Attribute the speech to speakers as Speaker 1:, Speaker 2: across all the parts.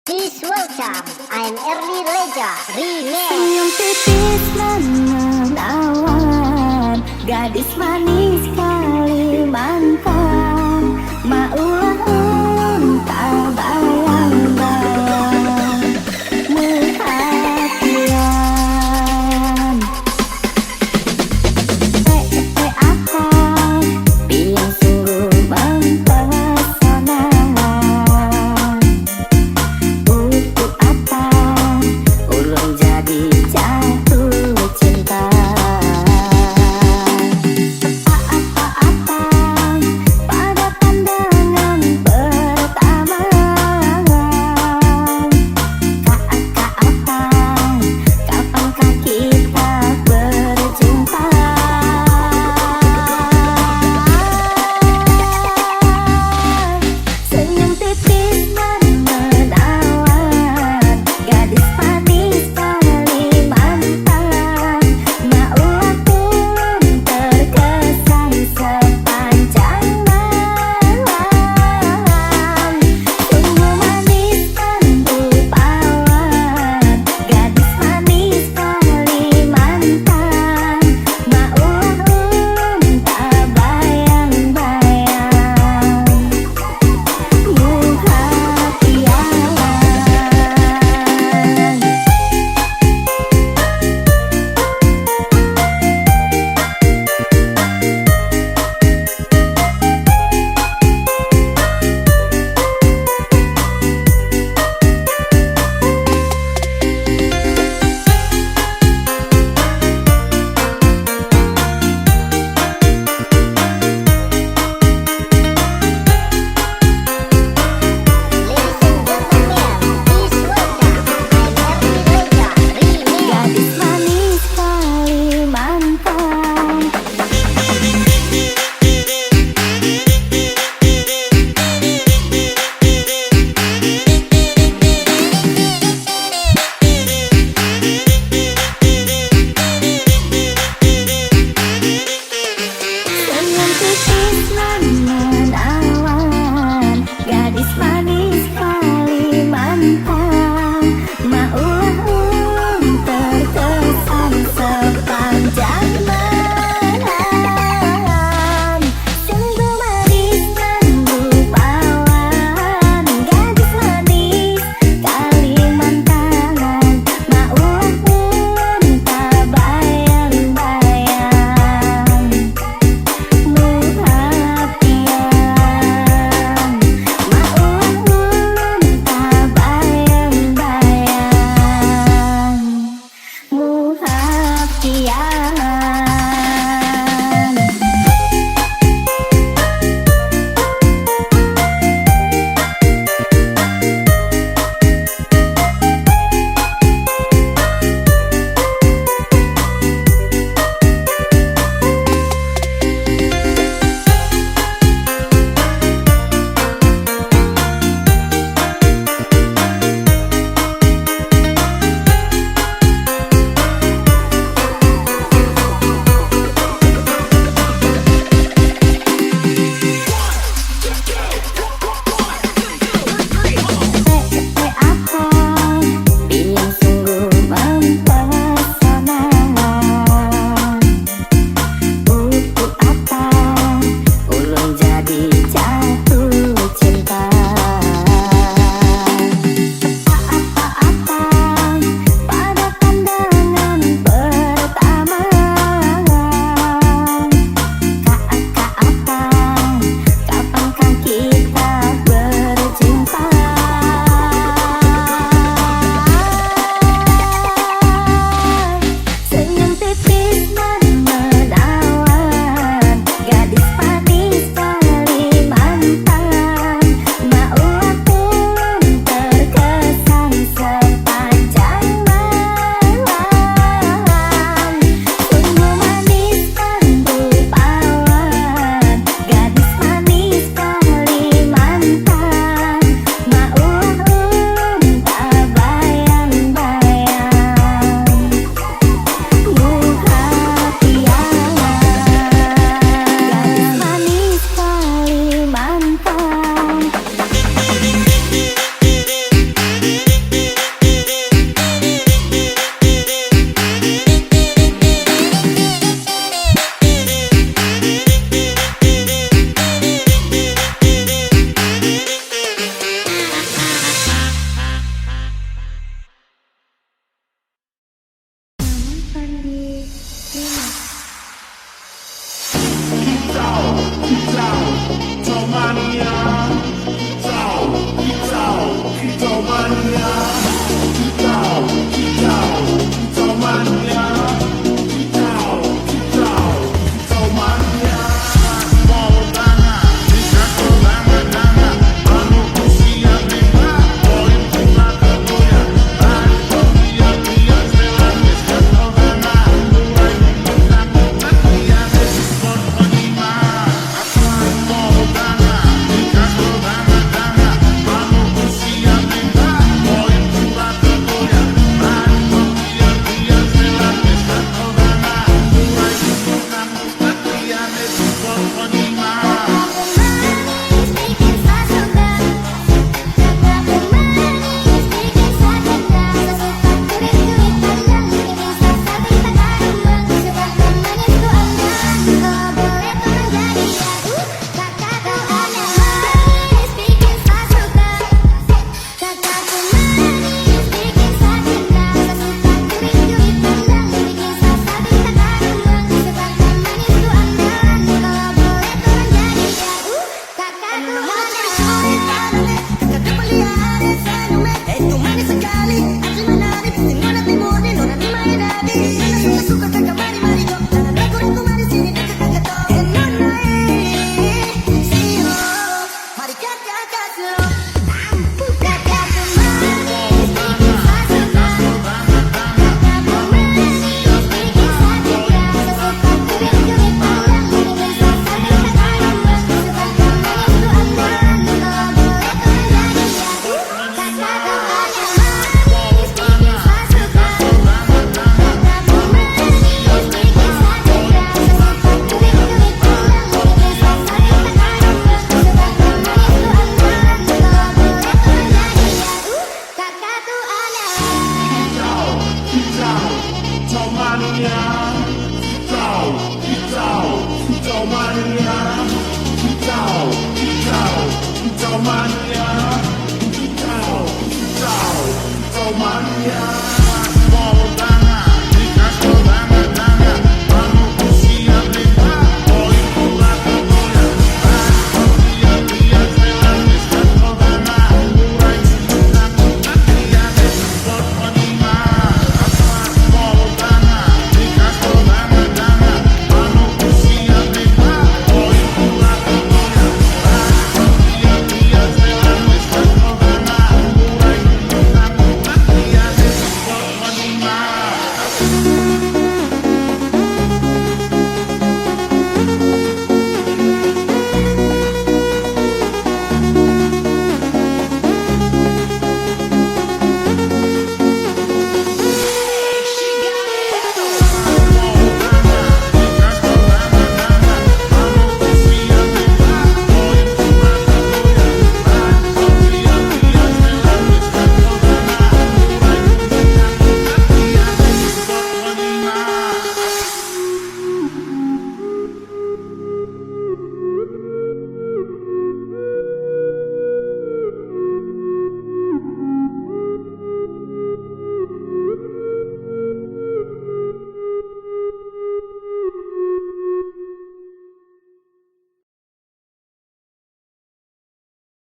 Speaker 1: Please welcome, I'm Early Leja Remix.
Speaker 2: Senyum tipis menawan, gadis manis Kalimantan, maulah unta bayang-bayang perhatian. Akan yang sungguh mempesona. Untuk apa ulun jadi jatuh cinta? Apa-apa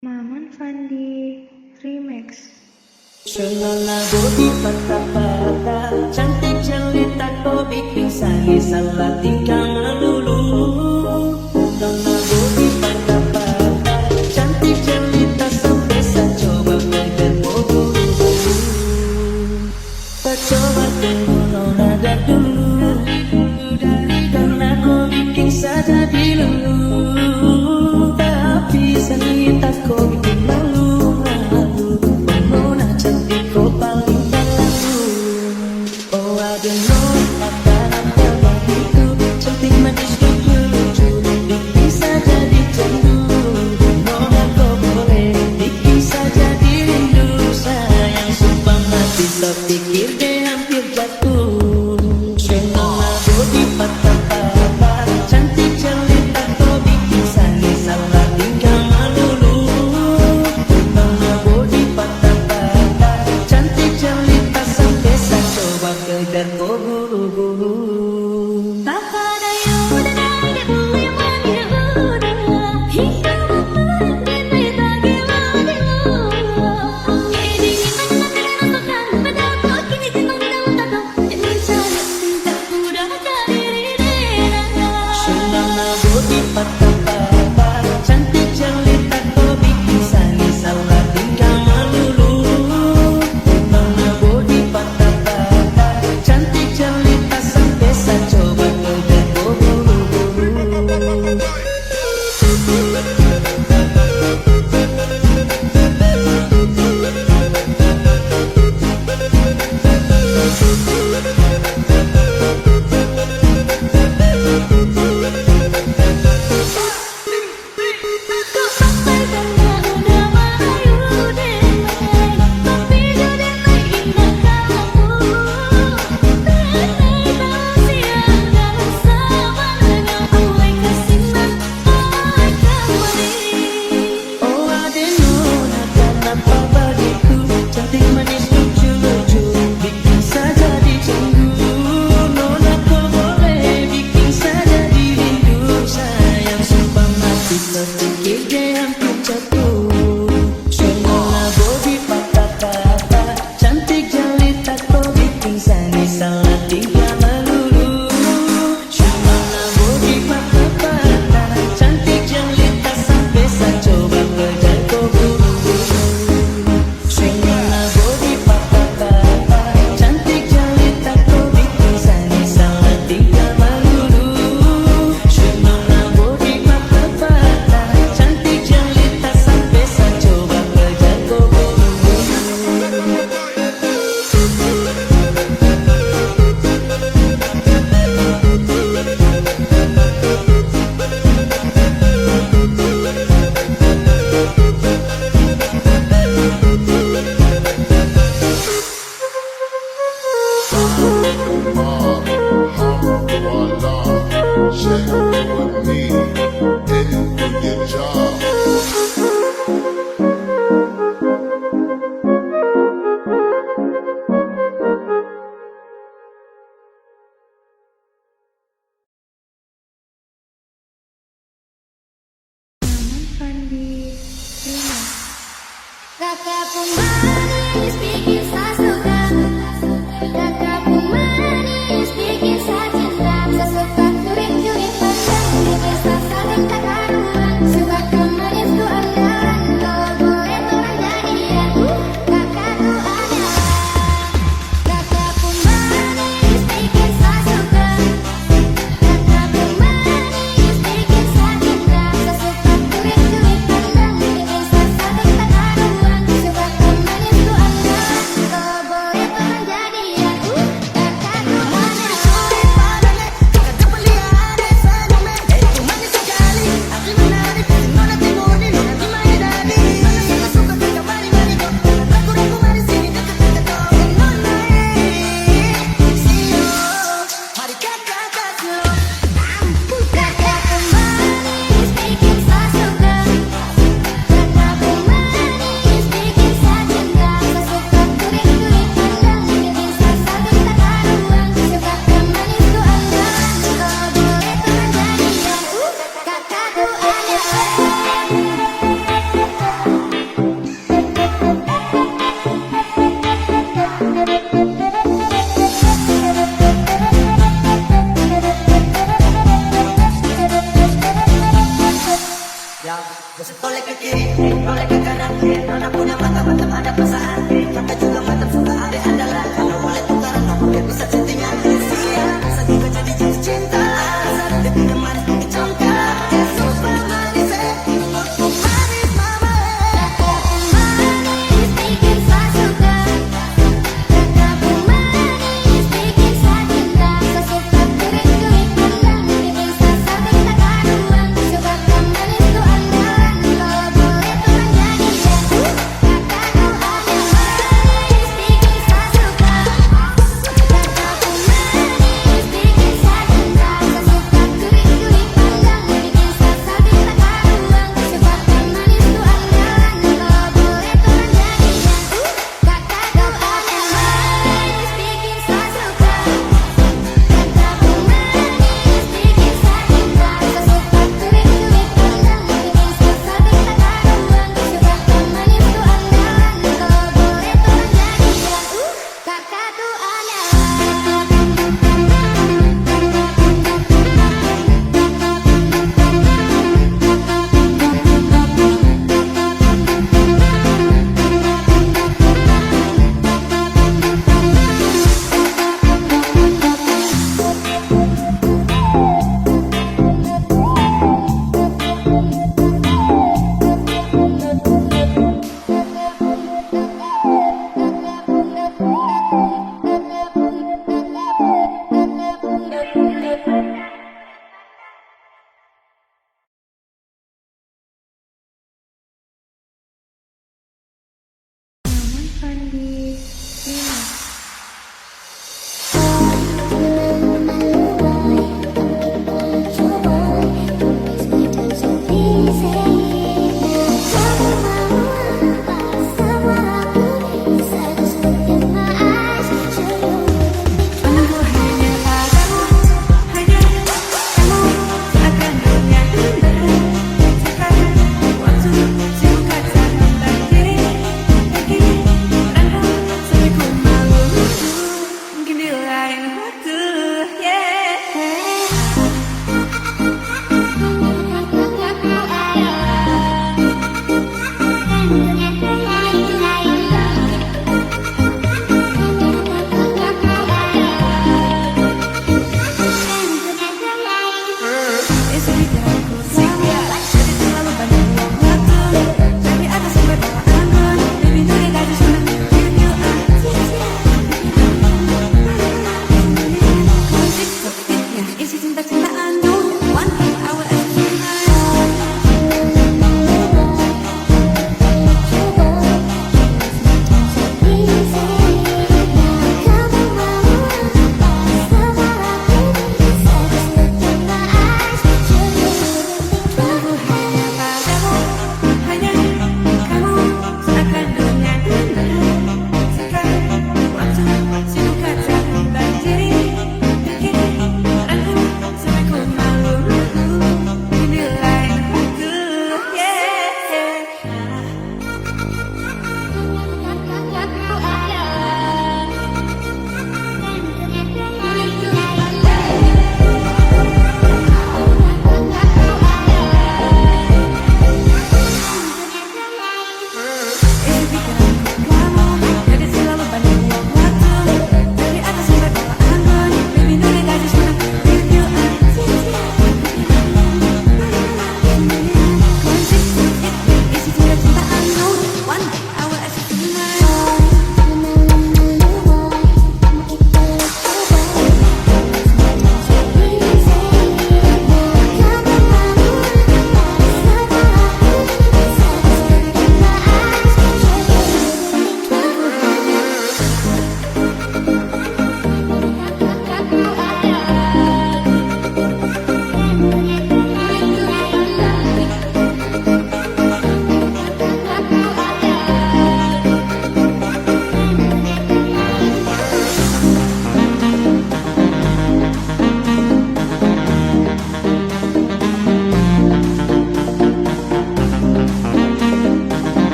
Speaker 3: Maman Fandi Remix.
Speaker 2: Lagu di patah-patah, cantik jelita kau bikin saya salah tinggal melulu. Lagu di patah-patah, cantik jelita sampai saya coba bertemu. Tak coba tunggu nada dulu, karena kau bikin saya jadi lulu. Tapi jelita kau bikin malu. Pikir deh hampir jatuh. Lagu di patah-patah, cantik jelita kau bikin saya salah tinggal melulu. Sampai juga macam suka ada andalan. Kalau boleh tukaran nomor biar bisa chattingan. Siap, bisa juga jadi jatuh cinta. Dia tidak manis pakai congkak. Dia super manis, manis mama.
Speaker 4: Manis bikin saya suka, katamu manis bikin saya cinta. Saya suka kurik-kurik pandang, bikin saya sampai tak karuan. Coba kau manis tuh andalan, kalau boleh tuh jadi jatuh. Kataku ada manis bikin saya suka, katamu manis bikin saya cinta. Saya suka kurik-kurik pandang, bikin saya sampai tak karuan. Coba kau manis tuh andalan, kalau boleh tuh jadi jatuh. Kataku ada manis bikin saya suka, katamu manis bikin saya cinta. Saya suka kurik-kurik pandang, bikin saya sampai tak karuan. Coba kau manis tuh andalan, kalau boleh tuh jadi jatuh. Kataku
Speaker 3: Maman Fandi Remix.
Speaker 2: Aku hanya padamu, hanya kamu akan dunia ini. Sekarang waktu sibukan tangan kiri, kaki, tangan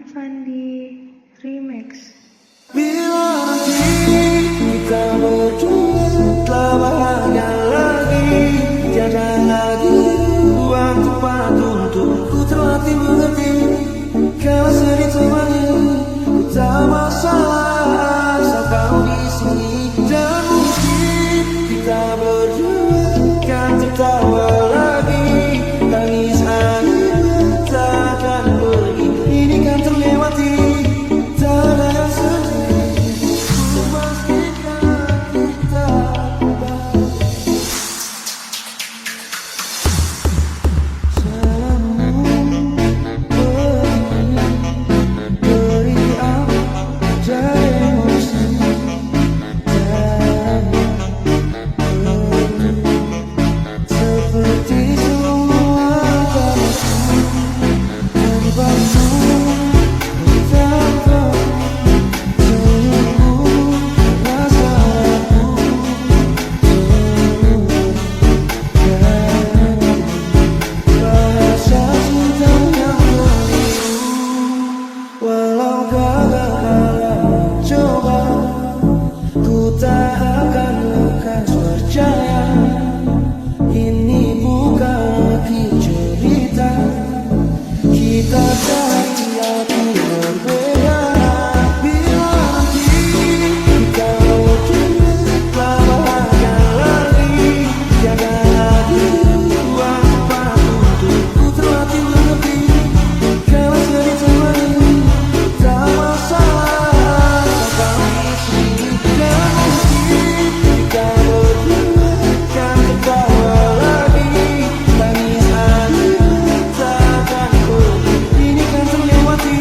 Speaker 3: Maman Fandi Remix.
Speaker 5: Bila nanti kita berdua telah bahagia lagi, tiada lagi ruang tempat untuk ku terlatih mengerti. Kalau sedih temani, ku tak masalah asal kau di sini. Dan mungkin kita berdua kan tertawa lagi, tangis akhirnya takkan pergi. Ini kan terlewati, tak ada yang sedih. Ku pastikan kita bahagia. Beri apa emosi seperti semua kamu tanpamu, tanpa senyummu, rasaku bahasa cinta yang keliru. Walau gagal coba, ku tak akan lekas percaya. Ini bukan lagi cerita kita cari hati berbeda. Bila nanti kita berdua telah bahagia lagi, tiada lagi ruang tempat untuk ku terlatih mengerti. Kalau sedih temani, tak masalah asal kau di sini. Dan mungkin kita berdua kan tertawa lagi, tangis akhirnya takkan pergi. Ini kan terlewati,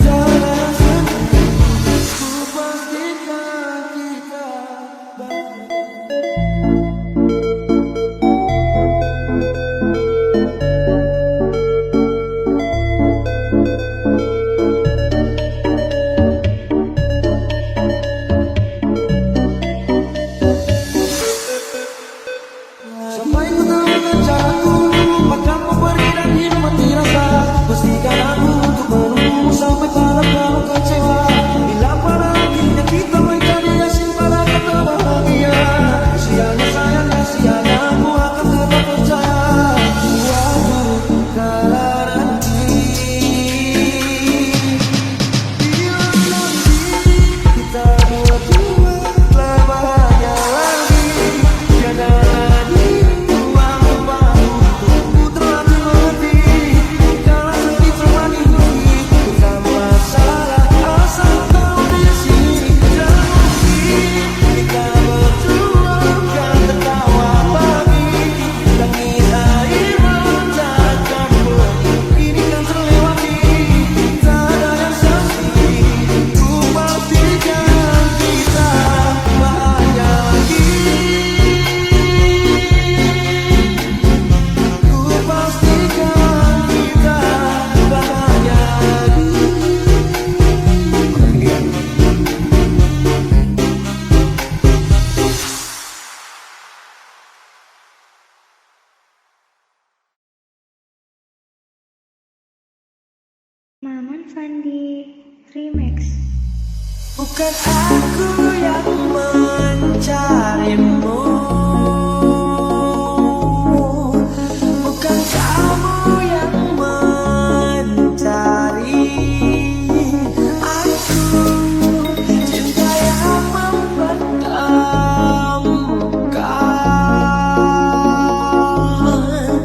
Speaker 5: tak ada yang sedih. Ku pastikan kita bahagia. Sampai ku tahu dengan caraku, maka kau pergi dan hidup mati rasa. Pastikan aku untuk menunggumu sampai pada kau kecewa. Bila pada akhirnya kita menjadi asing pada kata bahagia, sianya sayangnya sianya aku akan tetap percaya. Suatu kala nanti, bila nanti kita berdua telah bahagia lagi, tiada lagi ruang tempat untuk ku terlatih mengerti. Kalau sedih temani, ku tak masalah asal kau di sini. Dan mungkin kita berdua kan tertawa lagi, tangis air mata akan pergi. Ini kan terlewati, tak ada yang sedih. Ku pastikan kita bahagia lagi. Ku pastikan kita bahagia lagi.
Speaker 3: Maman Fandi Remix.
Speaker 5: Bukan aku yang mencarimu, bukan kamu yang mencari aku. Cinta yang mempertemukan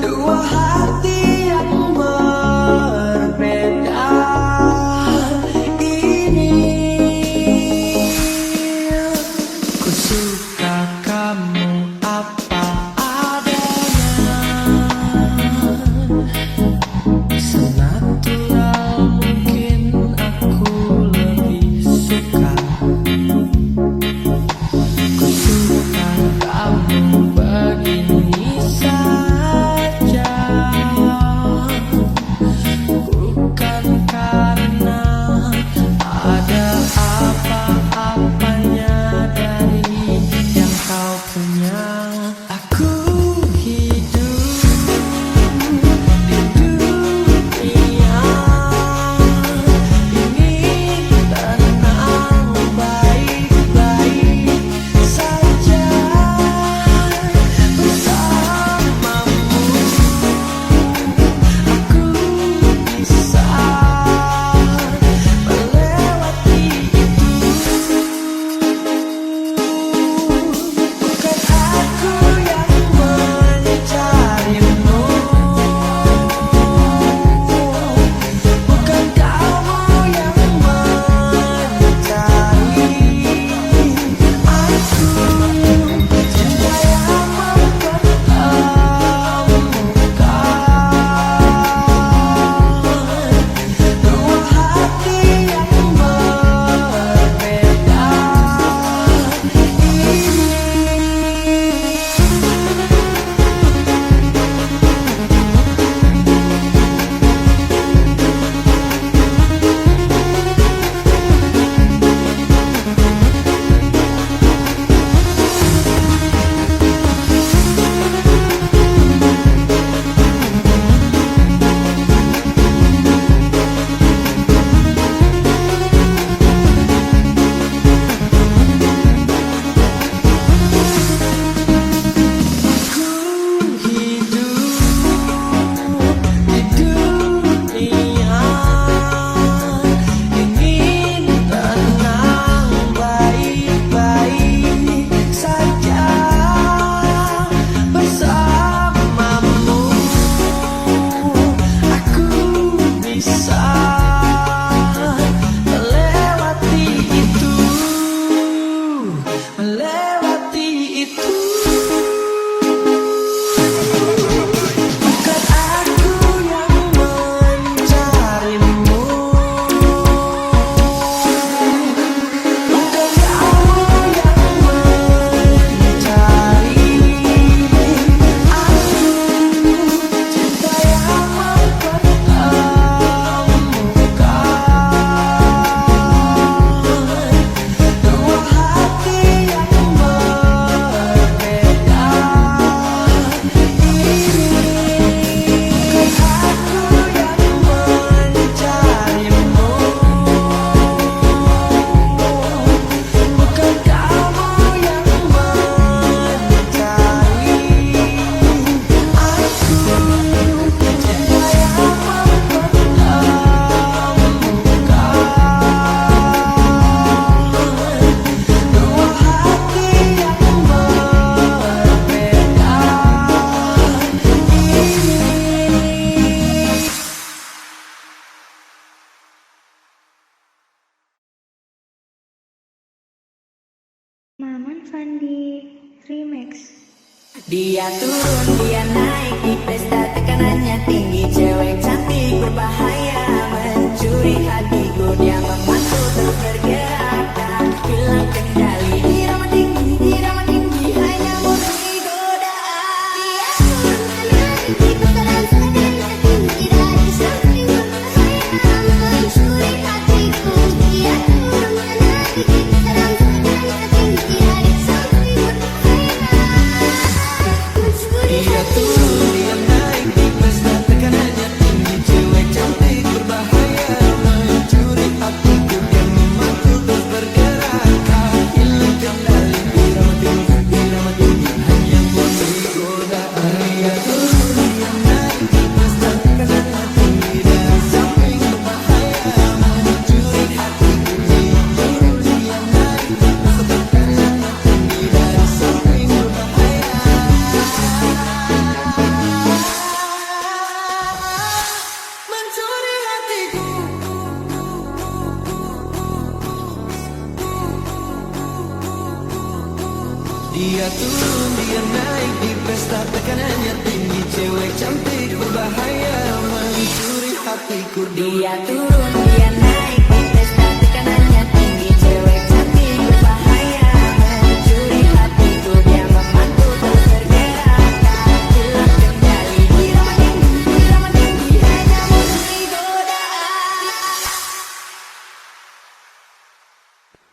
Speaker 5: dua hati yang berbeda. Ini ku suka
Speaker 3: Maman Fandi Remix.
Speaker 2: Dia turun, dia naik di pesta tekanannya tinggi. Cewek cantik berbahaya mencuri hatiku. Dia memantul terus bergerak tak hilang kendali. Irama tinggi hanya murni godaan. Dia turun naik di putaran tekanannya tinggi. Dari samping berbahaya mencuri hatiku. Dia turun naik di putaran tekanannya tinggi. Dari samping
Speaker 5: Dia turun, dia naik di pesta tekanannya tinggi. Cewek cantik berbahaya mencuri hatiku. Dia memantul terus bergerak tak hilang kendali. Irama tinggi hanya murni godaan. Dia turun, dia naik di pesta tekanannya tinggi. Dari samping berbahaya mencuri hatiku. Dia turun, dia naik di pesta tekanannya tinggi. Dari samping berbahaya mencuri hatiku. Dia turun, dia naik di pesta tekanannya tinggi. Cewek cantik berbahaya mencuri hatiku.
Speaker 2: Dia turun, dia naik di pesta tekanannya tinggi. Cewek cantik berbahaya mencuri hatiku. Dia memantul terus bergerak tak hilang kendali. Irama tinggi hanya murni godaan.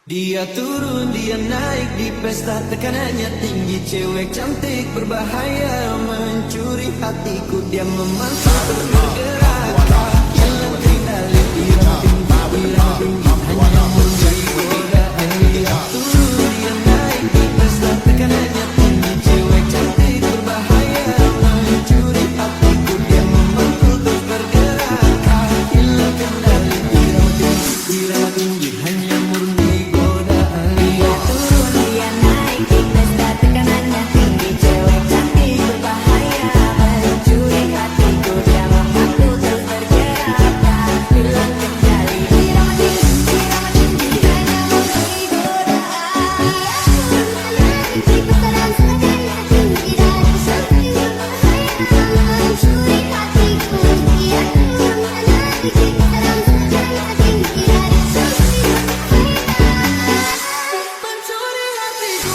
Speaker 5: Dia turun, dia naik di pesta tekanannya tinggi. Cewek cantik berbahaya mencuri hatiku. Dia memantul terus bergerak tak hilang kendali. Irama tinggi hanya murni godaan. Dia turun, dia naik di pesta tekanannya tinggi. Cewek cantik berbahaya mencuri hatiku. Dia memantul terus bergerak tak hilang kendali. Irama tinggi hanya murni godaan.
Speaker 2: Dia turun, dia naik di pesta tekanannya tinggi. Cewek cantik berbahaya mencuri hatiku. Dia memantul terus bergerak tak hilang kendali. Irama tinggi hanya murni godaan. Dia turun, naik di putaran tekanannya tinggi. Dari samping berbahaya mencuri hatiku. Dia turun, naik di putaran tekanannya tinggi. Dari samping
Speaker 5: Mencuri hatiku.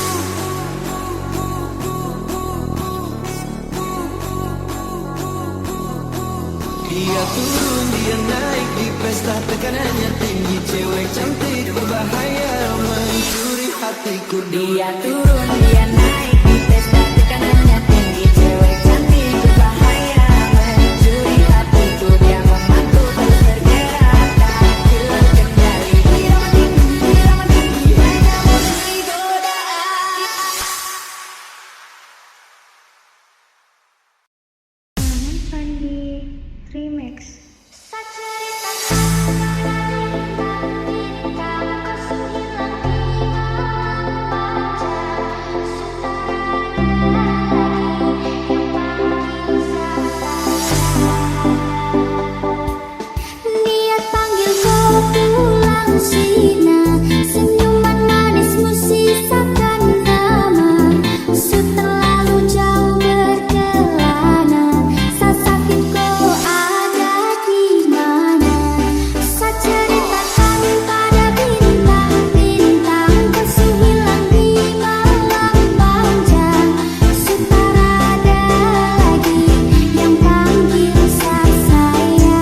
Speaker 5: Dia turun, dia naik di pesta tekanannya tinggi. Cewek cantik berbahaya mencuri hatiku.
Speaker 2: Dia turun, dia naik di pesta tekanannya tinggi. Cewek cantik berbahaya mencuri hatiku. Dia memantul terus bergerak tak hilang kendali. Irama tinggi hanya murni godaan.
Speaker 3: Maman Fandi Remix.
Speaker 4: Niat panggil kau pulang Sina, senyuman manismu sisakan nama. Terlalu jauh berkelana, sakit kau ada di mana? Saya ceritakan pada bintang-bintang, kesu hilang di malam panjang. Tak ada lagi yang panggil saya.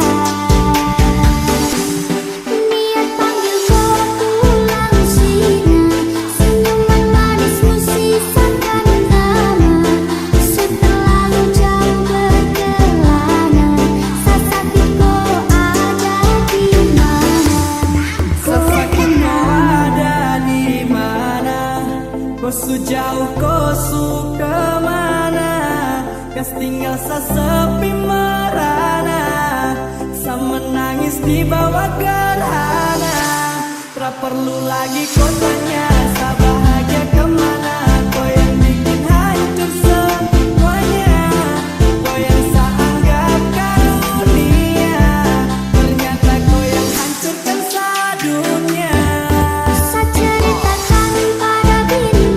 Speaker 4: Niat panggil kau pulang Sina, senyuman manismu sisakan nama. Terlalu jauh berkelana, sakit kau ada di mana?
Speaker 5: Sesakitmu ada di mana? Kau jauh, kau kemana? Kas tinggal sesepi merana. Sa menangis di bawah gerhana. Tak perlu lagi kau tanya, sa bahagia kemana? Kau yang bikin hancur semuanya. Kau yang sa anggap karunia. Ternyata kau yang hancurkan sa dunia.
Speaker 4: Saya ceritakan pada bintang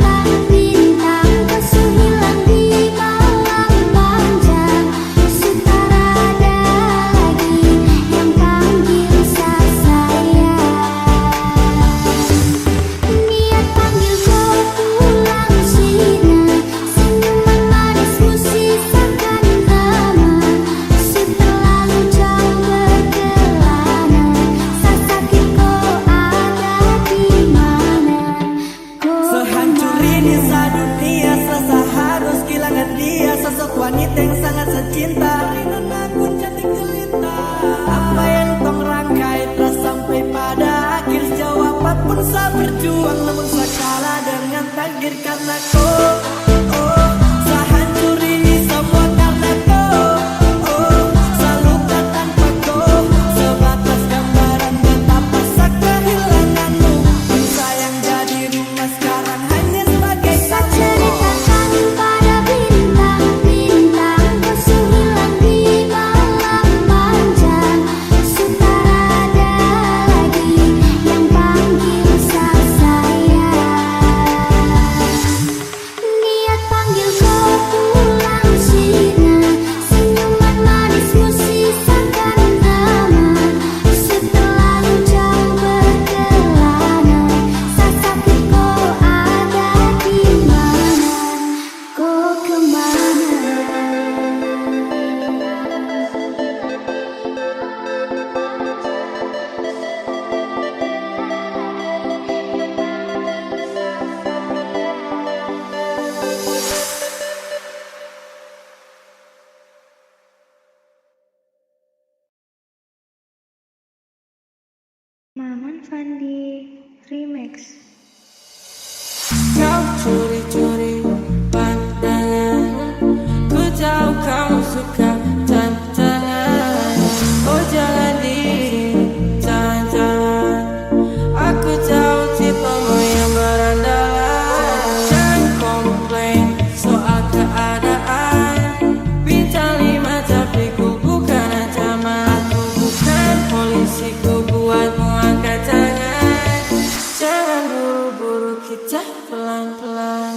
Speaker 2: terakhir karena kau, oh, saya hancuri semua karena kau, oh, selalu tanpa kau, sebatas gambaran betapa sakit kehilanganmu. Sayang jadi rumah sekarang hanya sebagai saksi.
Speaker 4: Ceritakan pada bintang-bintang, kau hilang di malam panjang. Sutara ada lagi yang panggil saya. Niat panggil kau pulang sini, senyuman manismu sisakan aman. Setelah jauh berkelana, sakit kau ada di mana? Kau kemana?
Speaker 3: Maman Fandi Remix.
Speaker 2: Kau curi-curi pandangan, ku tahu kamu suka tantangan. Oh jangan diri, tantangan. Aku tahu tipemu yang berandalan. Jangan komplain soal keadaan. Bintang 5 tapi ku bukan ancaman. Aku bukan polisi, ku buatmu angkat tangan. Jangan buru-buru, kita pelan-pelan.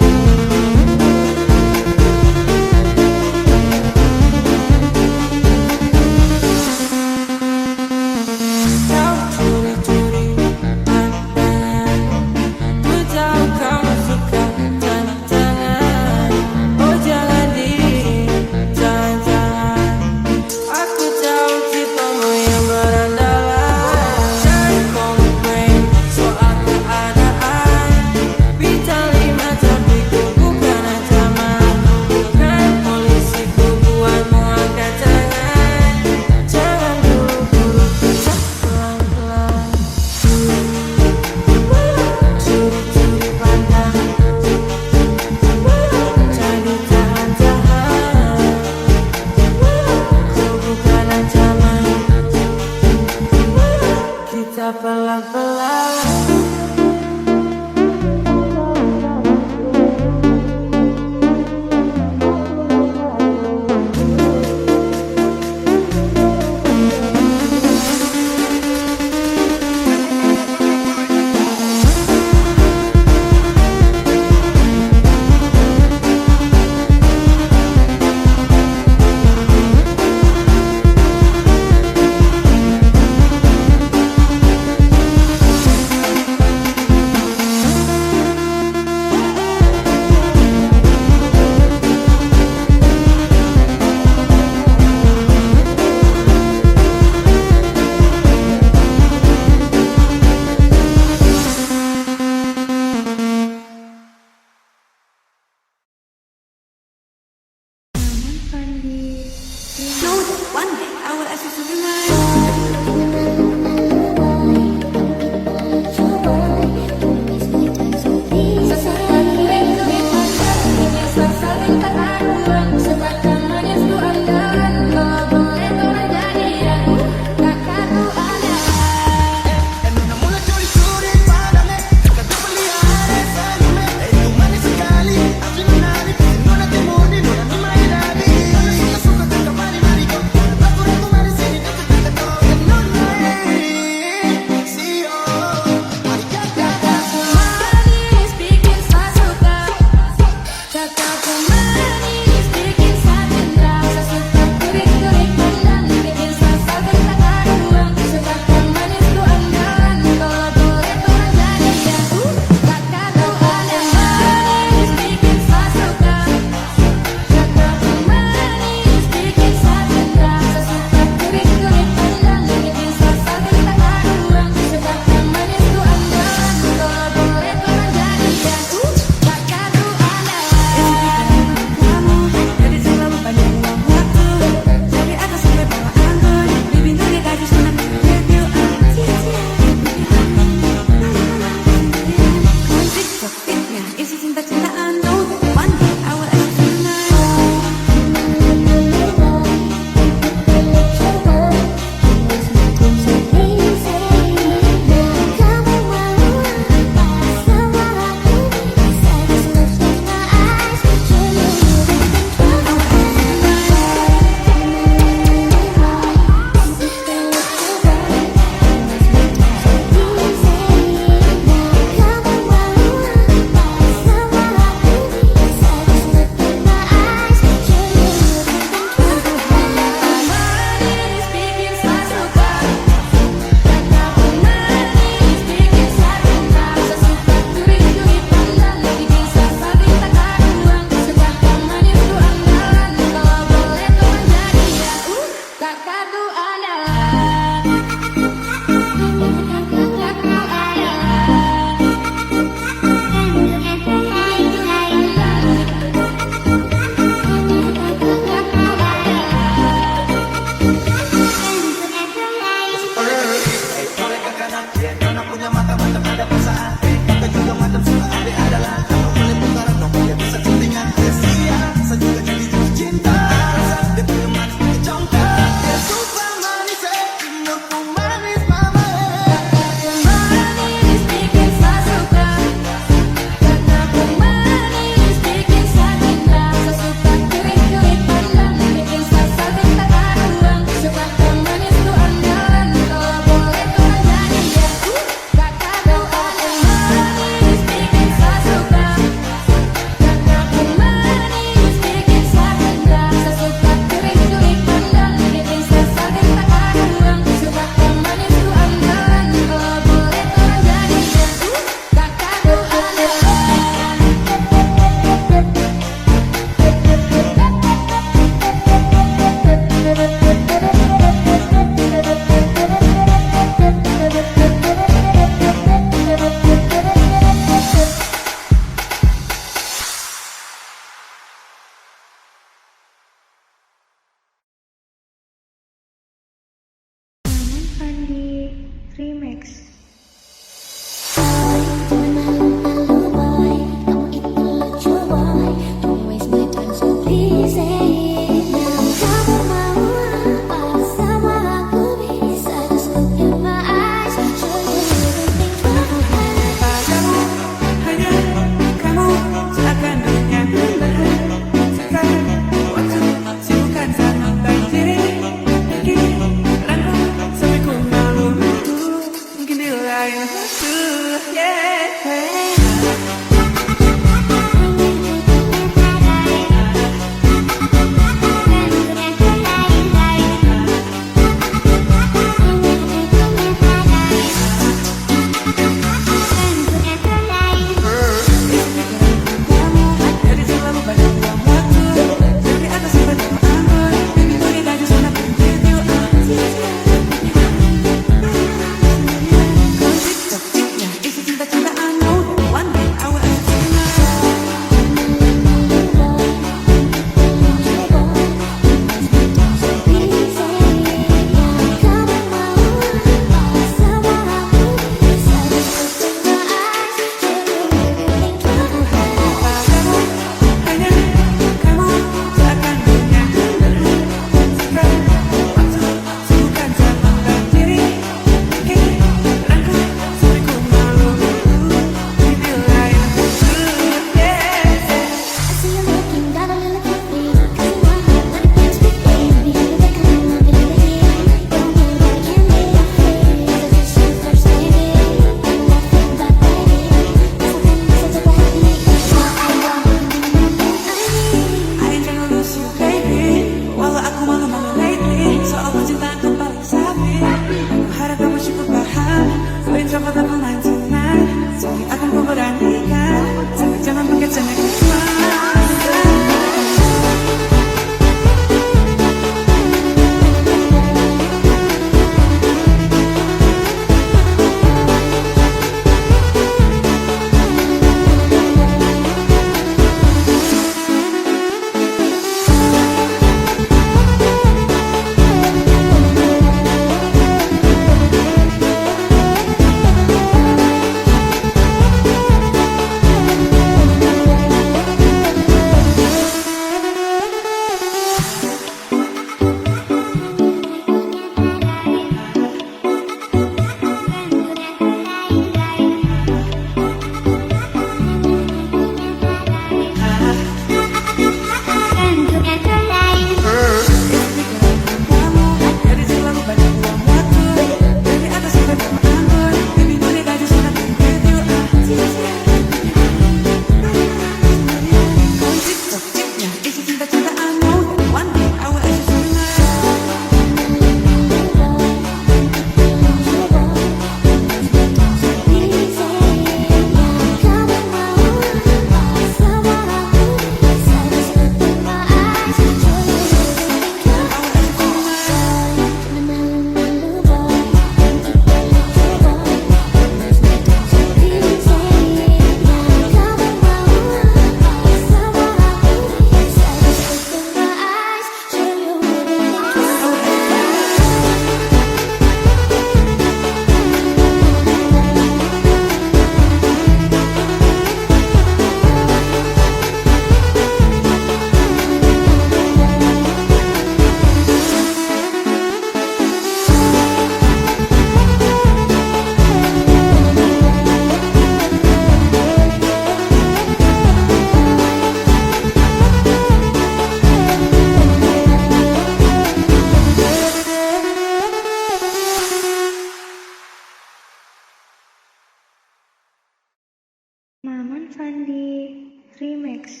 Speaker 3: Maman Fandi Remix.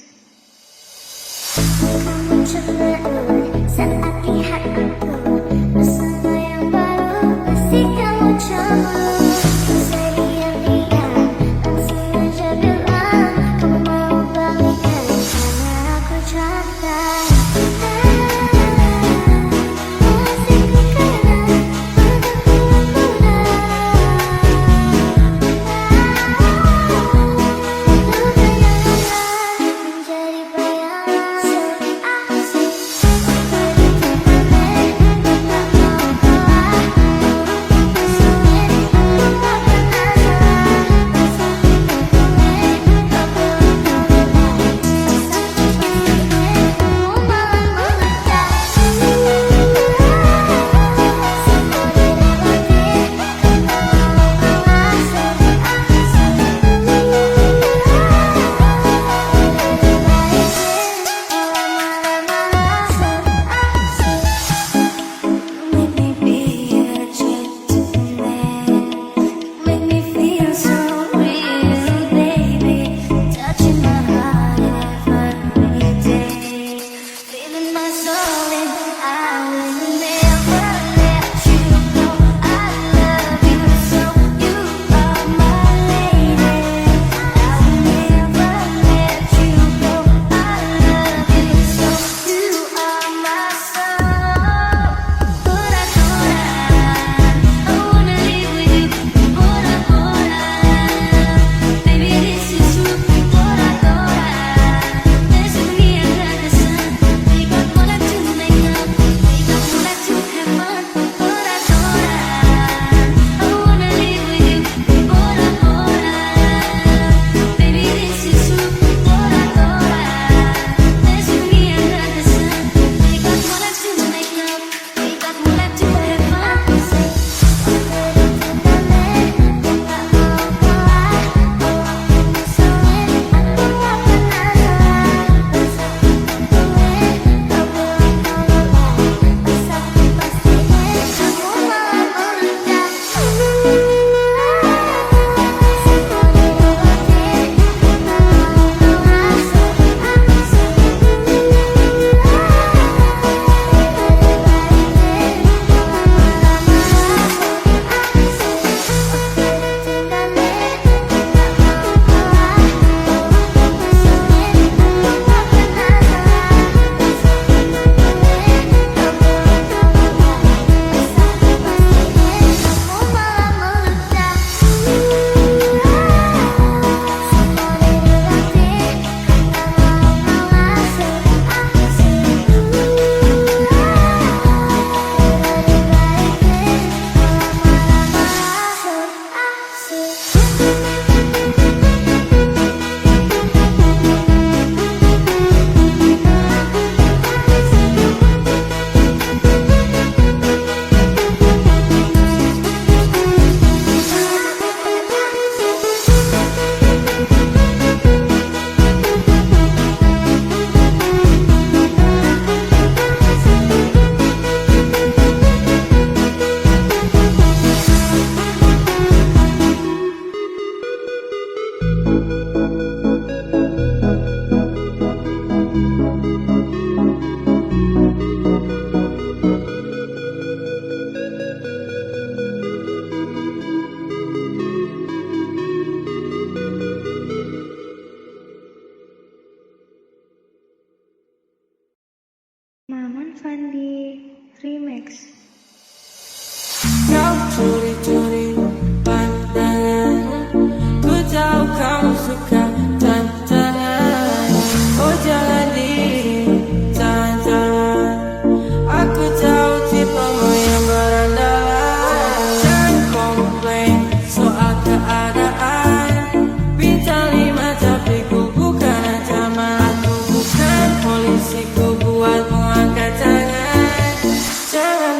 Speaker 4: Kamu cemberut saat lihat aku bersama yang baru, pasti kamu cemburu. Saya diam-diam langsung aja bilang kamu mau balikan karena aku cantik. Asik karena muda-muda. Luka yang lama menjadi bayangan asik. Make me feel so real, baby. Touching my heart every day, feeling my soul, and I will never let you go. I love you so, you are my lady. I will never let you go. I love you so, you are my soul. Bora bora, I wanna live with you. Bora bora, baby this is true. Bora bora, dance with me under the sun. We got more to make up, we got more to have fun. Bora bora, I wanna live with you. Bora bora, baby this is true. Bora bora, dance with me under the sun. We got more to make up, we got more to have fun.
Speaker 3: Maman Fandi Remix.
Speaker 6: Kau curi-curi pandangan, ku tahu kamu suka tantangan. Oh jangan ditahan-tahan, aku tahu tipemu yang berandalan. Jangan komplain soal keadaan, bintang 5 tapi ku bukan ancaman. Aku bukan polisi, ku buat angkat tangan. Jangan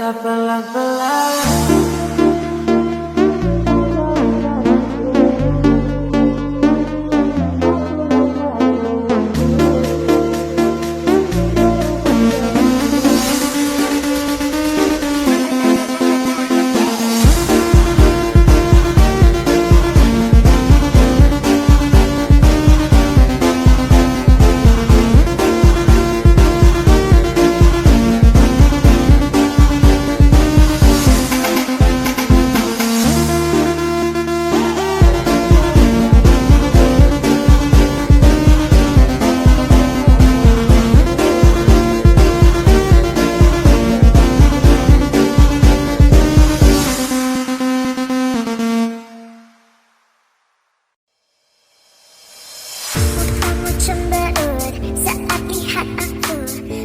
Speaker 6: baca pelan-pelan.
Speaker 4: Kamu cemberut saat lihat aku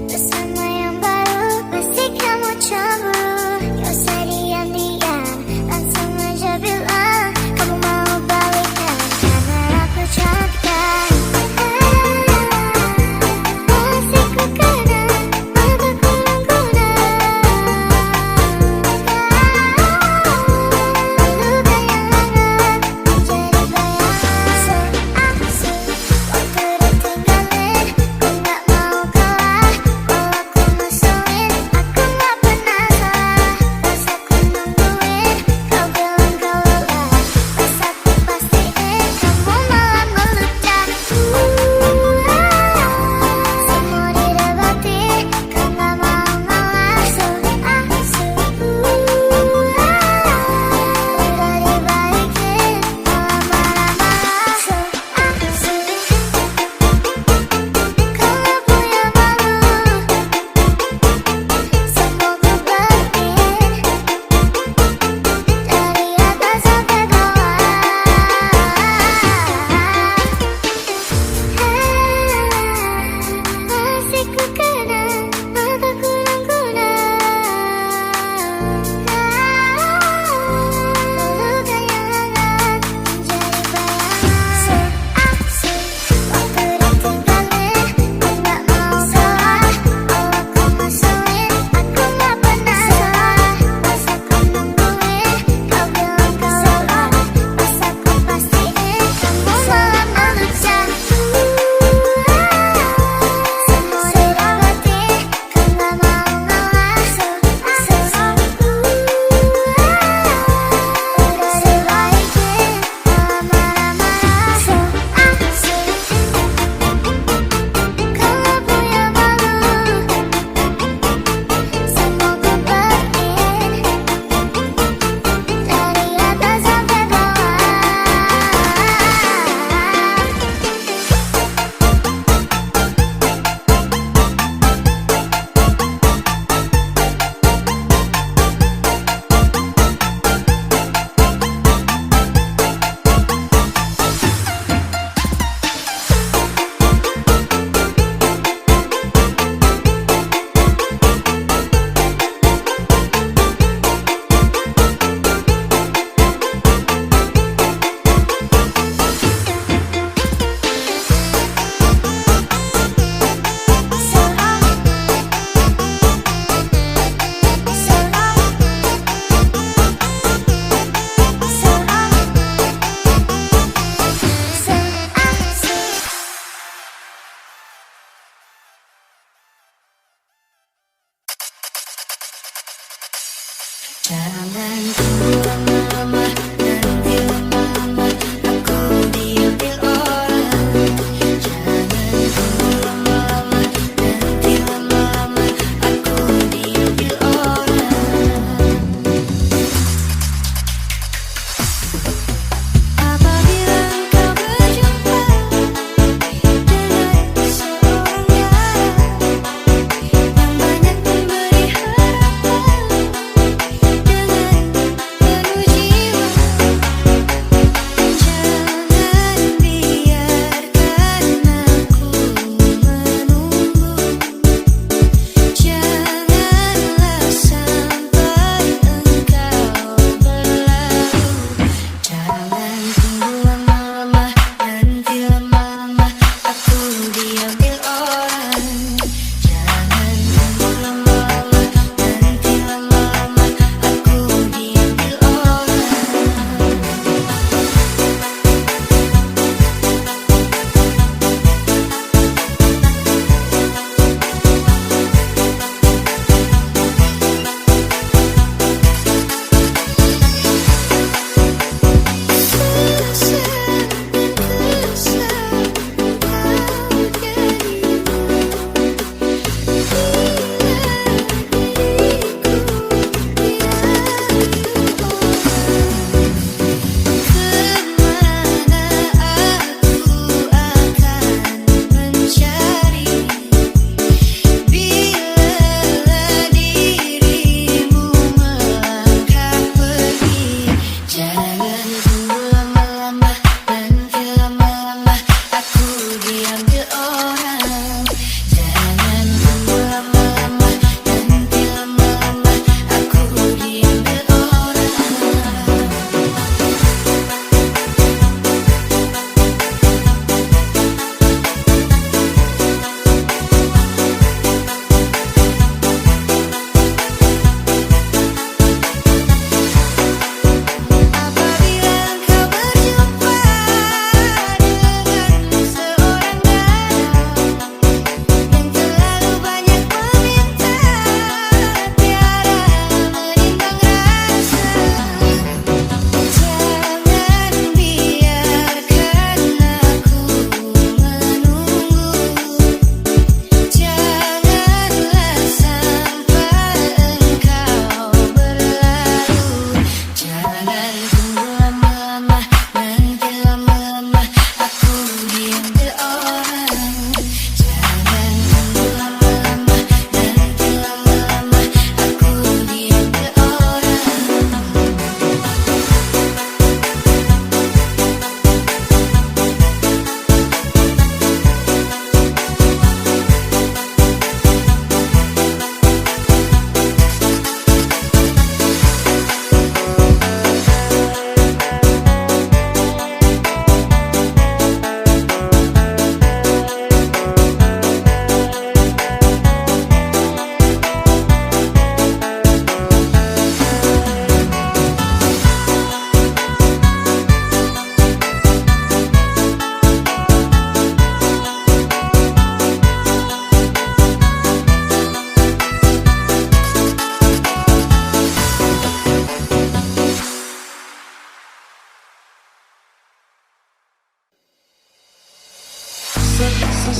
Speaker 4: bersama yang baru. Pasti kamu cemburu. Gak usah diam-diam, langsung aja bilang kamu mau balikan karena aku cantik. Masih ku kenal mata kurang-guna. Luka yang hangat menjadi bayang. Waktu ditinggalin, ku gak mau kalah. Walau ku musuhin, aku gak pernah salah. Pas aku nungguin, kau bilang kau lelah. Pas aku pastiin, kamu malah meludah. Semua didebatin, kau gak mau ngalah. Udah dibalikin, malah marah-marah. Kau gak punya malu, semua ku balikin dari atas sampai bawah. Masih ku kenal mata kurang-guna. Luka yang hangat menjadi bayang. Waktu ditinggalin, ku gak mau salah. Walau ku musuhin, aku gak pernah salah. Pas aku nungguin, kau bilang kau lelah. Pas aku pastiin, kamu malah meludah. Semua didapetin, kau gak mau ngalah. Udah dibalikin, malah marah-marah. Kau gak punya malu, semua ku balikin dari atas sampai bawah. Jangan tunggu lama-lama, nanti lama-lama aku diambil orang. Jangan tunggu lama-lama, nanti lama-lama aku diambil orang. Apabila kau berjumpa dengan seorang yang banyak memberi harapan dengan penuh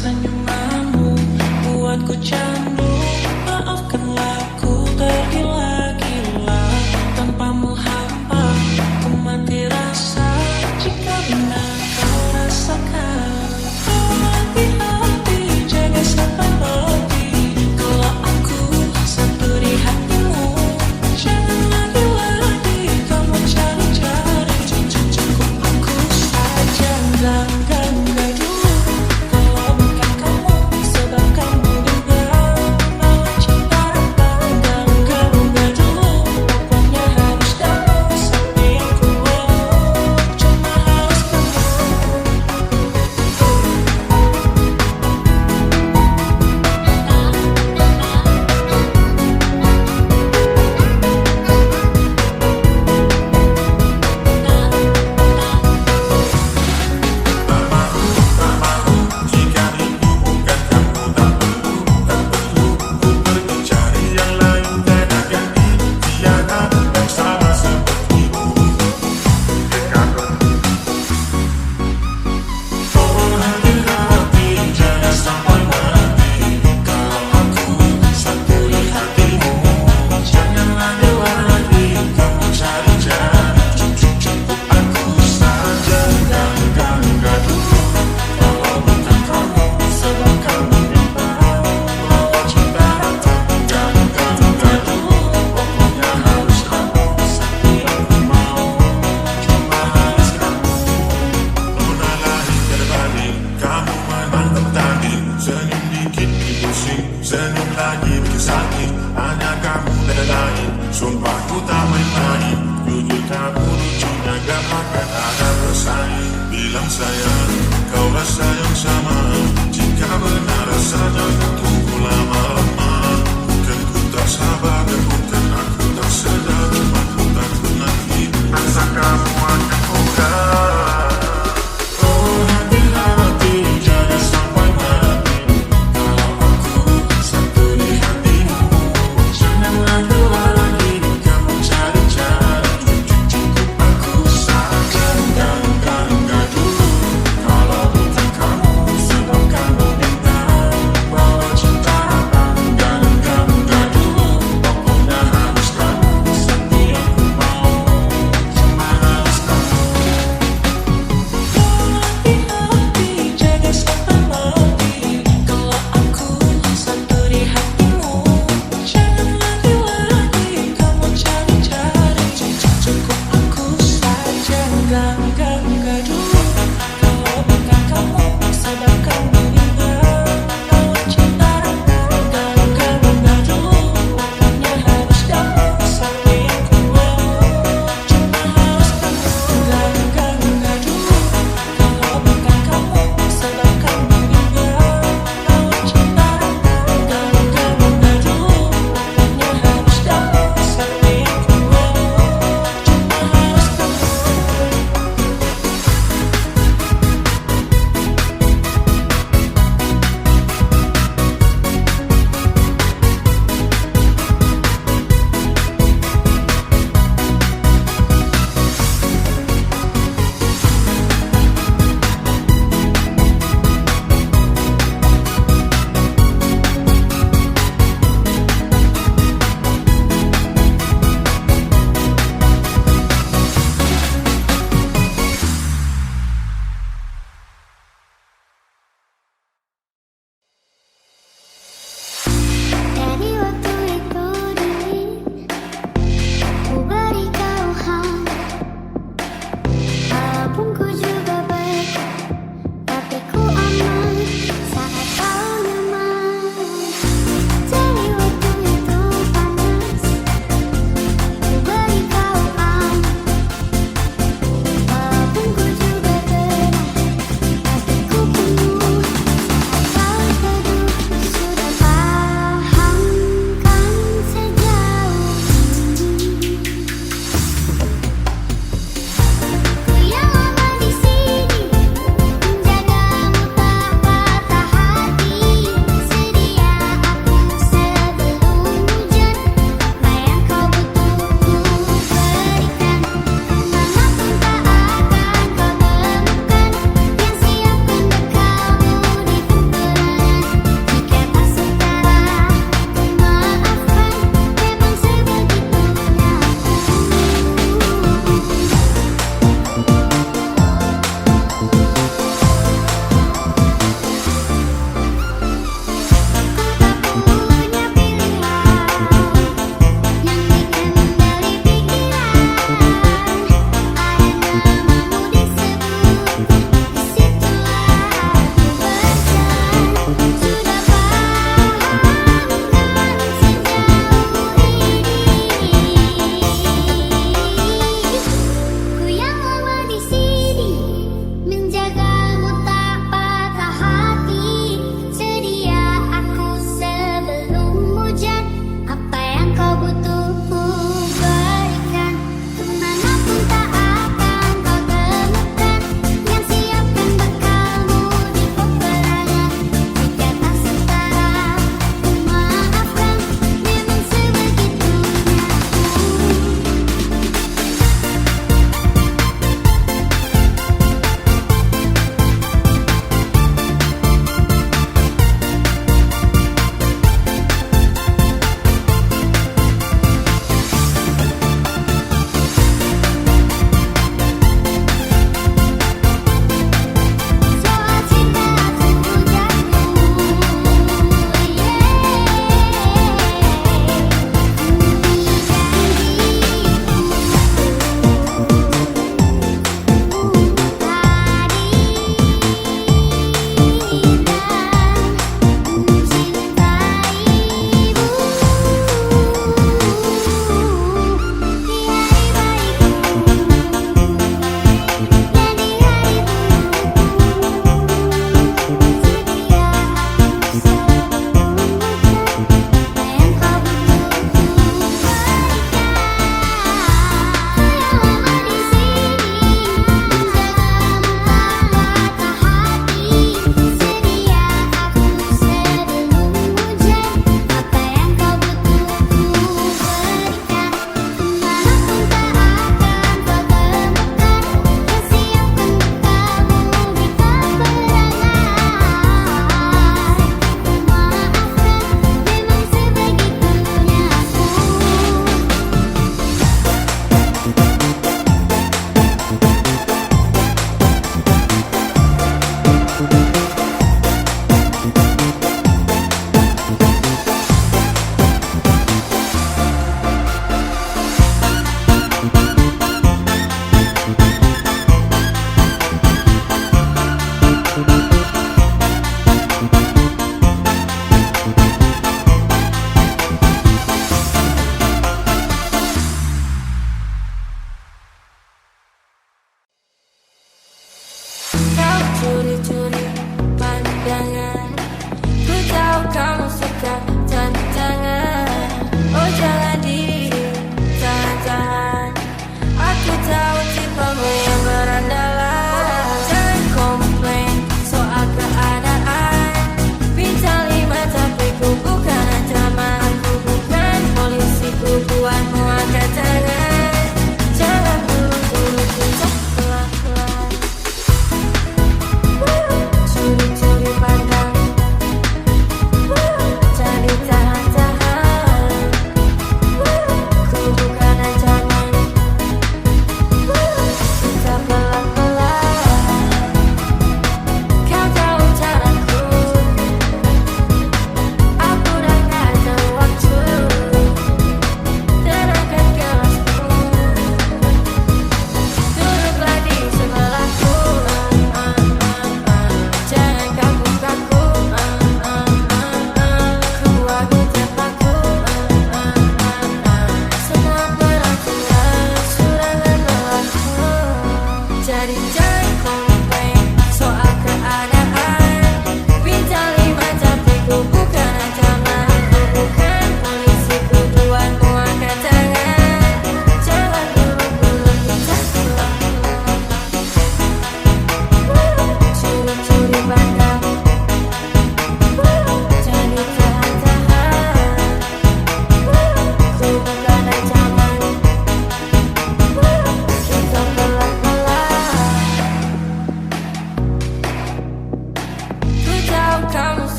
Speaker 5: senyumanmu buatku candu. Maafkanlah ku tergila-gila, tanpamu hampa ku mati rasa. Jika benar kau rasakan, hati-hati jaga sampai mati. Kalau aku satu di hatimu, jangan lagi-lagi kamu cari-cari. Cukup aku saja, enggak dulu. Kalau bukan kamu, sebab kamu juga bawa cinta. Enggak dulu. Pokoknya harus kamu sampai aku mau. Cuma harus kamu. Senyum lagi bikin sakit, hanya kamu dan lain. Sumpah ku tak main-main, jujur kamu lucunya gak makan ada bersaing. Bilang sayang, kau rasa yang sama. Jika benar rasanya tunggu lama-lama. Bukan ku tak sabar dan bukan aku tak sedar, cuma ku takut nanti rasa kamu akan pudar. Oh hati-hati jangan sampai mati. Kalau aku satu di hatimu, jangan lagi kamu cari-cari. Cukup aku saja, enggak dulu. Kalau bukan kamu, sebab kamu minta bawa cinta.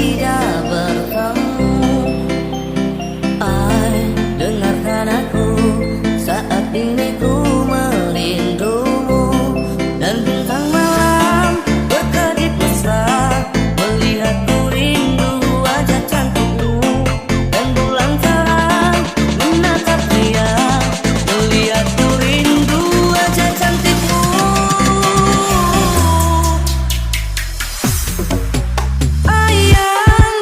Speaker 2: tidak bertemu. Dengarkan aku, saat ini ku merindumu. Dan bintang malam berkedip mesra, melihatku rindu wajah cantikmu. Dan bulan terang menatap dia, melihatku rindu wajah cantikmu. Ayah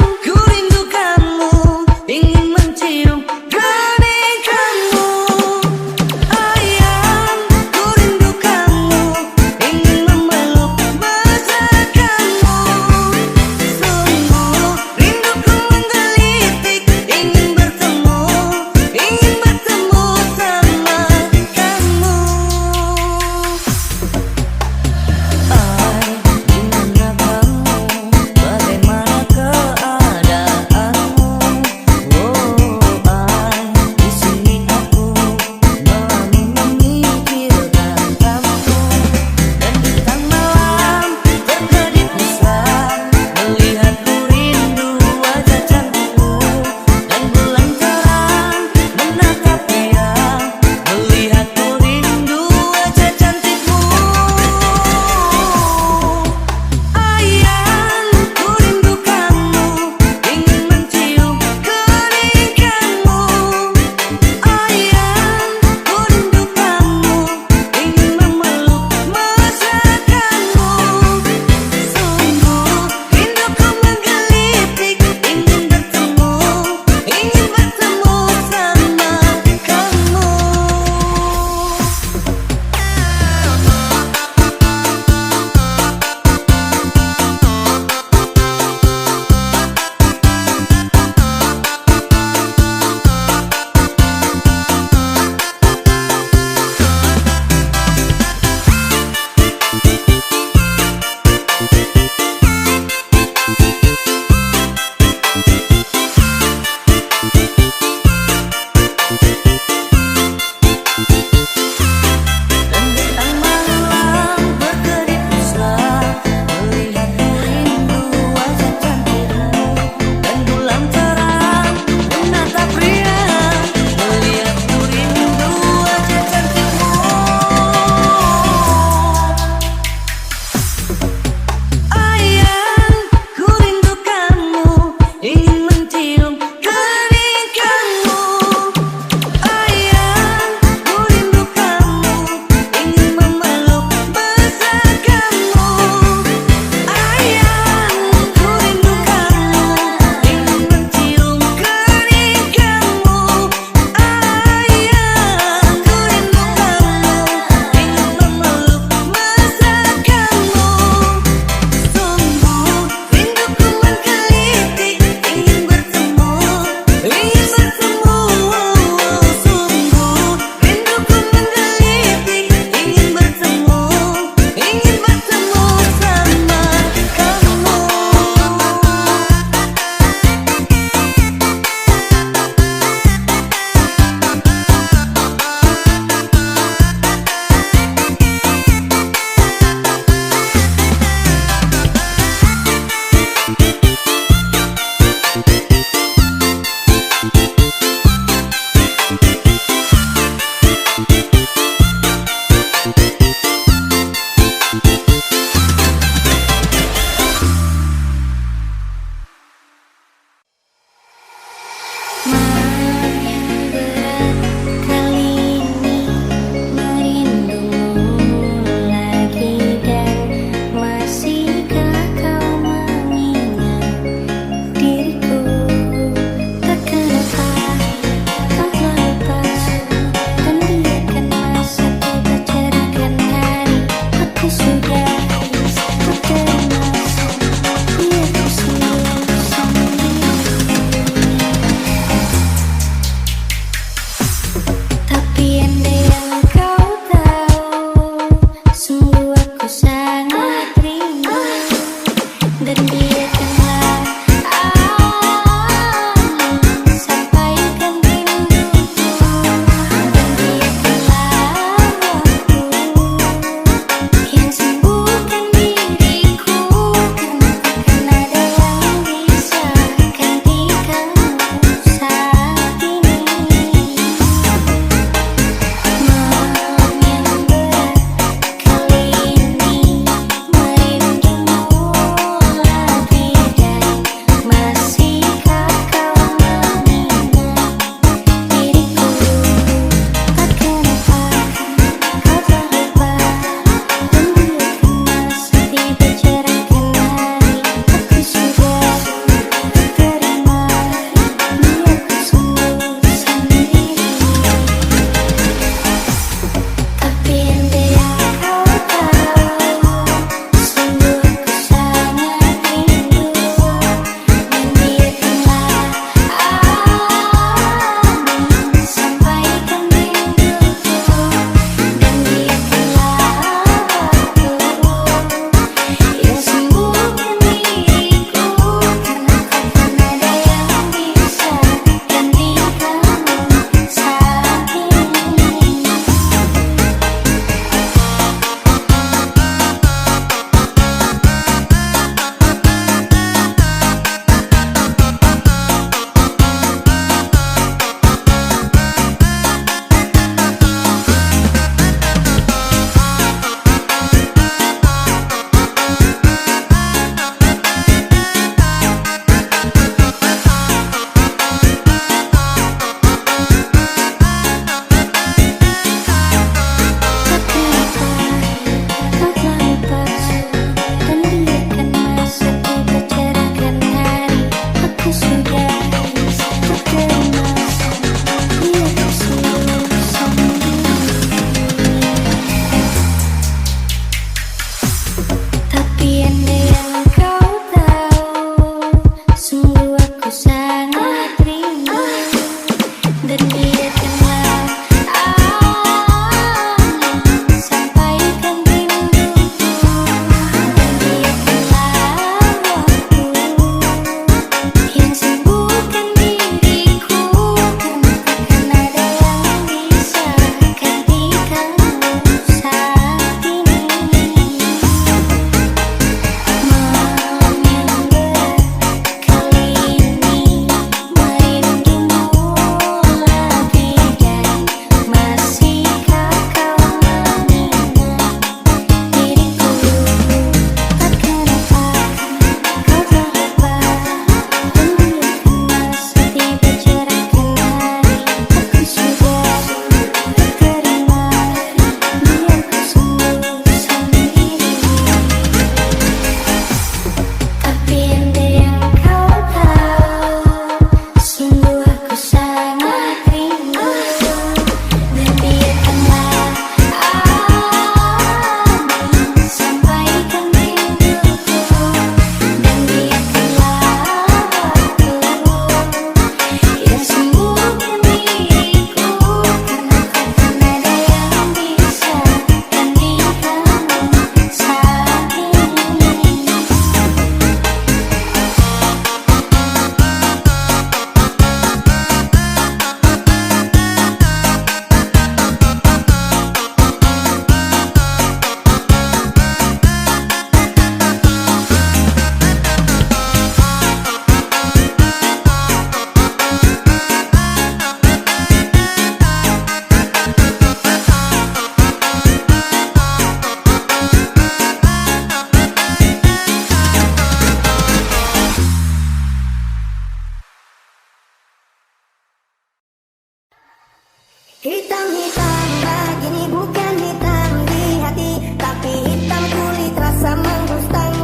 Speaker 4: Hitam-hitam begini bukan hitam di hati, tapi hitam kulit rasa menggustang.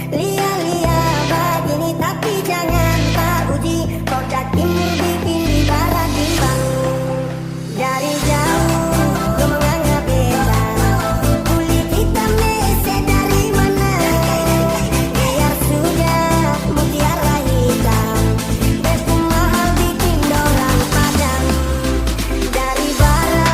Speaker 4: Lia-lia begini tapi jangan tak uji, produk timur bikin di barat bimbang. Dari jauh ku menganggap beda, kulit hitam nese dari mana? Biar sudah mutiara hitam, beku mahal bikin dorang padam. Dari barat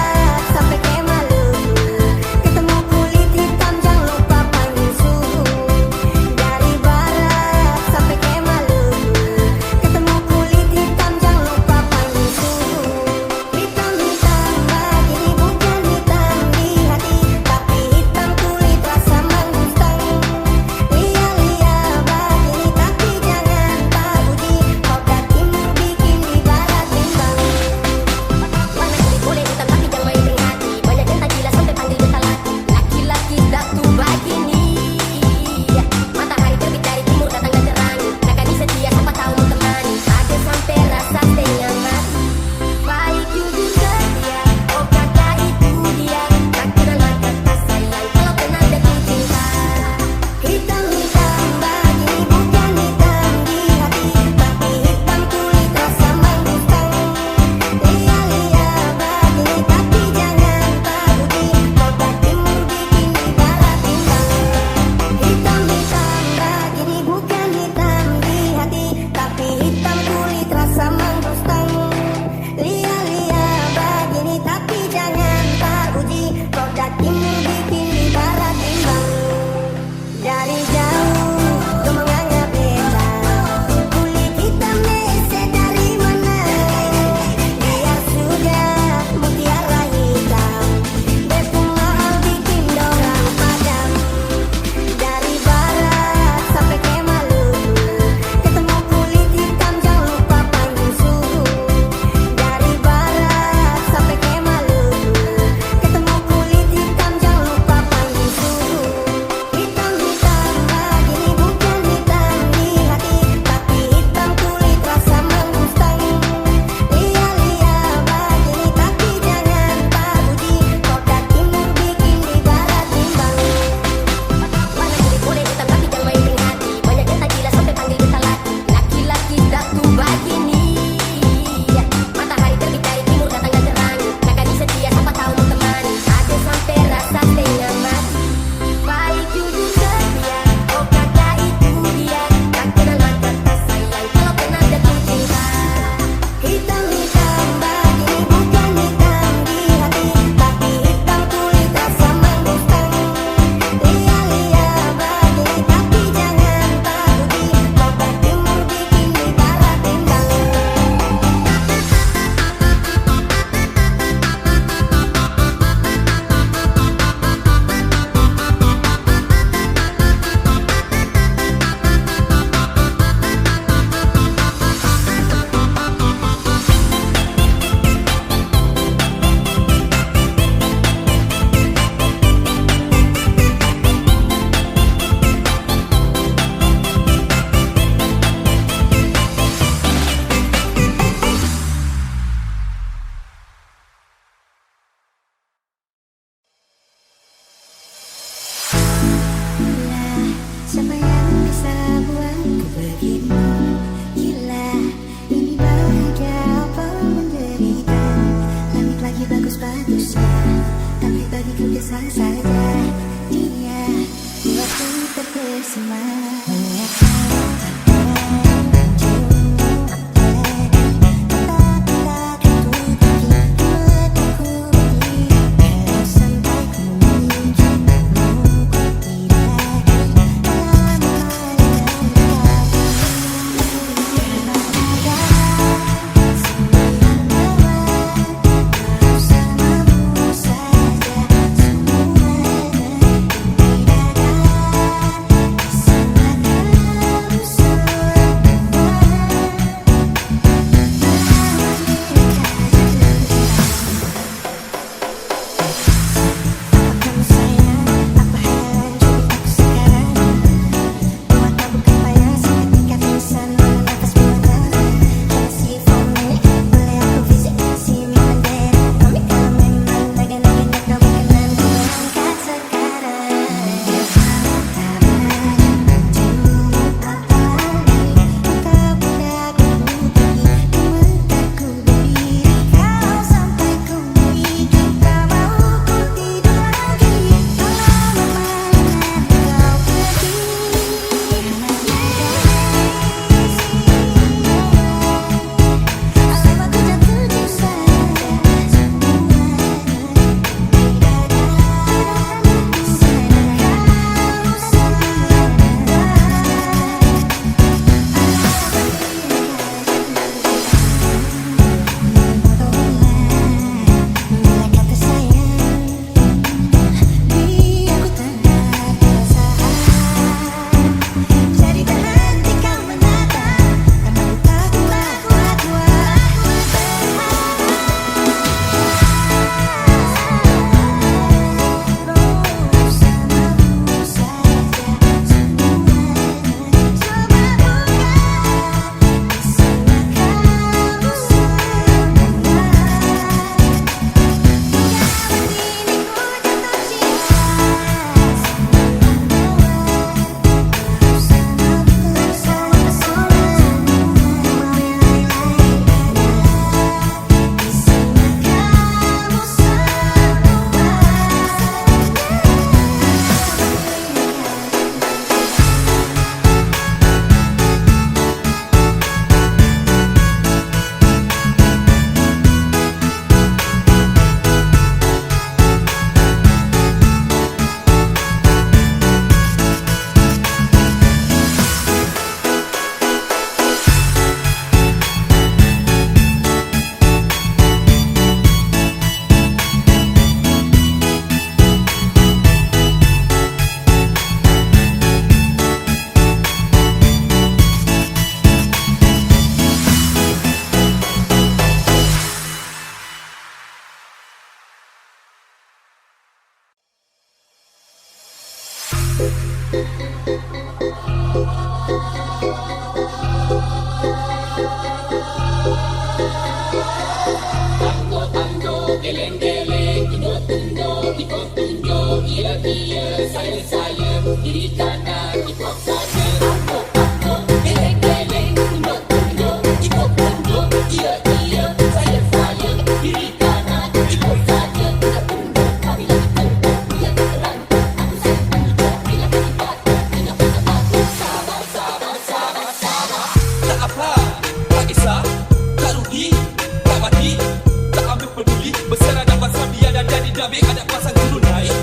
Speaker 5: Tak apa, tak kisah, tak rugi, tak mati, tak ambil peduli. Berserah dapat sabian dan jadi dabik ada pasang turun naik.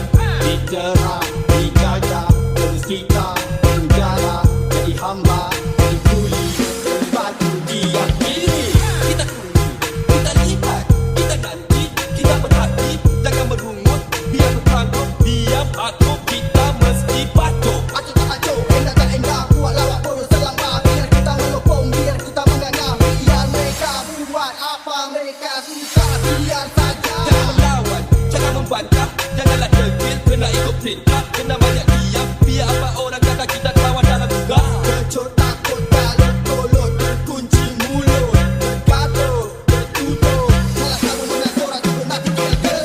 Speaker 7: Dicerah, dijajah, terus kita penjara, jadi hamba, jadi kuli, jadi batu diakhiri.
Speaker 5: Kita tunggu, kita lihat, kita nanti, kita berhati. Jangan merungut, biar bertangguh, diam atau kita mesti patuh.
Speaker 7: Acuk tak acuk, endah tak endah, buat lawak boros selamba. Biar kita melopong, biar kita menganga. Biar mereka buat apa mereka suka, biar saja.
Speaker 5: Jangan melawan, jangan membantah, janganlah degil, kena ikut perintah, kena banyak diam. Biar apa orang kata kita kawan dalam gegar.
Speaker 7: Kecut takut kalau tolot, terkunci mulut, tergaduh, tertutup. Salah satu mengasorat, turun mati kira-kira.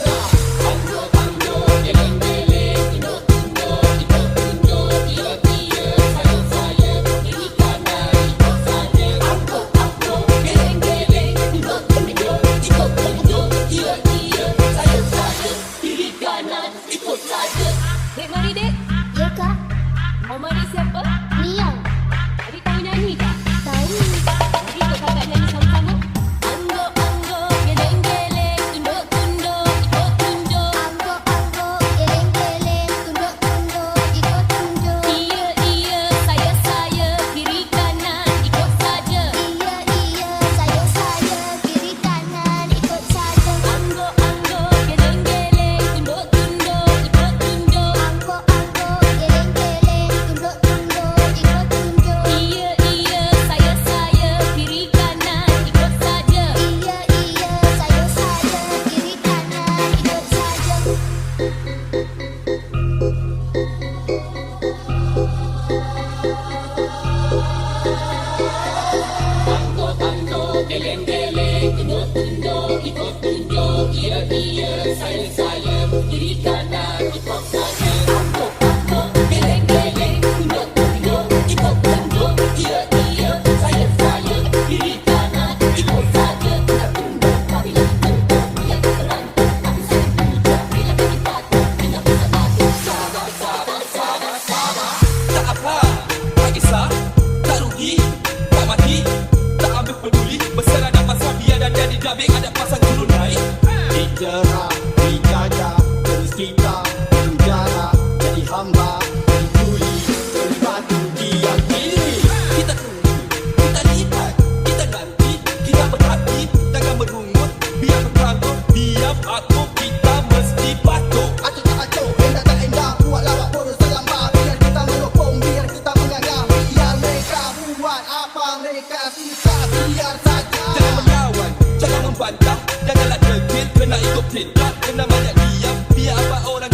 Speaker 8: Dek, mari dek.
Speaker 4: Ya kak,
Speaker 8: Mau mari siapa?
Speaker 4: Nia.
Speaker 8: Adik tahu nyanyi tak?
Speaker 4: Tahu.
Speaker 8: Mari ikut kakak nyanyi sama-sama. Anggo-anggo, geleng-geleng, tunduk-tunduk, ikut tunjuk.
Speaker 4: Angguk-angguk, geleng-geleng, tunduk-tunduk, ikut tunjuk.
Speaker 8: Iya, saya, kiri kanan, ikut saja.
Speaker 4: Iya, saya, kiri kanan, ikut saja.
Speaker 8: Anggo-anggo, geleng-geleng, tunduk-tunduk, ikut tunjuk.
Speaker 4: Angguk-angguk, geleng-geleng, tunduk-tunduk, ikut tunjuk.
Speaker 8: Iya, saya, kiri kanan, ikut saja.
Speaker 4: Iya, saya, kiri kanan, ikut saja.
Speaker 5: Tak apa, tak kisah, tak rugi, tak mati, tak ambil peduli. Berserah dapat sabian dan jadi dabik ada pasang turun naik.
Speaker 7: Dicerah, dijajah, terus kita penjara, jadi hamba, jadi kuli, jadi batu diakhiri.
Speaker 5: Kita tunggu, kita lihat, kita nanti, kita berhati. Jangan merungut, biar bertangguh, diam atau kita mesti patuh.
Speaker 7: Acuk tak acuk, endah tak endah, buat lawak boros selamba. Biar kita melopong, biar kita menganga. Biar mereka buat apa mereka suka, biar saja.
Speaker 5: Jangan melawan, jangan membantah, janganlah degil, kena ikut perintah, kena banyak diam. Biar apa orang